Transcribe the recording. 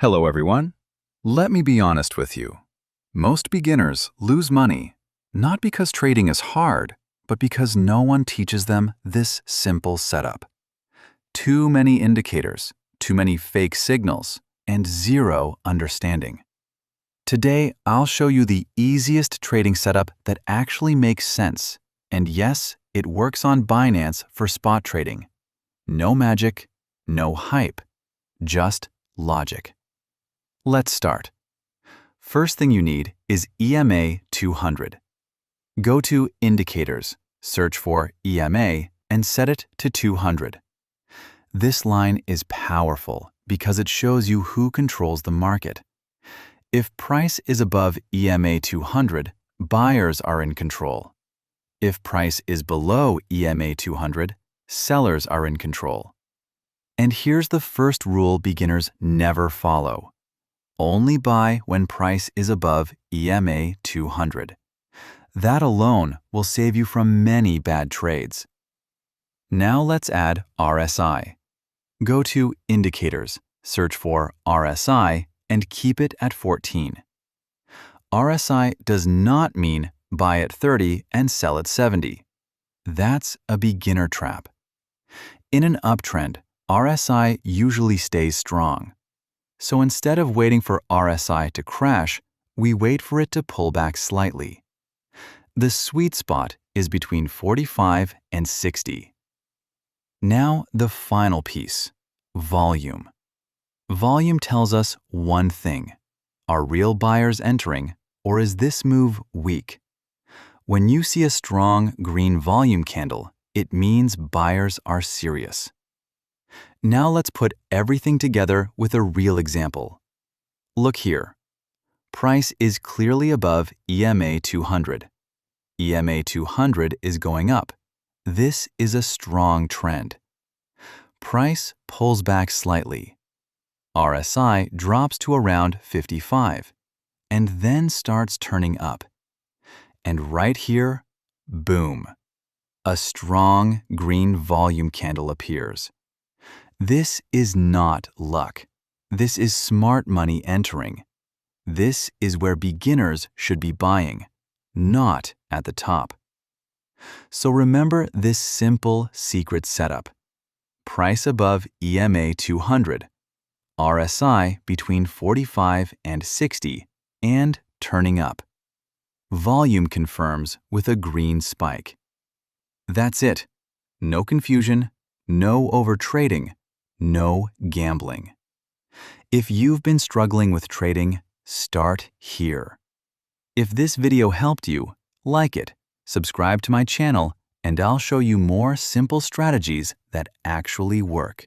Hello everyone. Let me be honest with you. Most beginners lose money, not because trading is hard, but because no one teaches them this simple setup. Too many indicators, too many fake signals, and zero understanding. Today, I'll show you the easiest trading setup that actually makes sense. And yes, it works on Binance for spot trading. No magic, no hype, just logic. Let's start. First thing you need is EMA 200. Go to Indicators, search for EMA, and set it to 200. This line is powerful because it shows you who controls the market. If price is above EMA 200, buyers are in control. If price is below EMA 200, sellers are in control. And here's the first rule beginners never follow. Only buy when price is above EMA 200. That alone will save you from many bad trades. Now let's add RSI. Go to Indicators, search for RSI, and keep it at 14. RSI does not mean buy at 30 and sell at 70. That's a beginner trap. In an uptrend, RSI usually stays strong. So instead of waiting for RSI to crash, we wait for it to pull back slightly. The sweet spot is between 45 and 60. Now the final piece, volume. Volume tells us one thing. Are real buyers entering, or is this move weak? When you see a strong green volume candle, it means buyers are serious. Now let's put everything together with a real example. Look here. Price is clearly above EMA 200. EMA 200 is going up. This is a strong trend. Price pulls back slightly. RSI drops to around 55 and then starts turning up. And right here, boom, a strong green volume candle appears. This is not luck. This is smart money entering. This is where beginners should be buying, not at the top. So remember this simple secret setup. Price above EMA 200, RSI between 45 and 60, and turning up. Volume confirms with a green spike. That's it. No confusion, no overtrading, no gambling. If you've been struggling with trading, start here. If this video helped you, like it, subscribe to my channel, and I'll show you more simple strategies that actually work.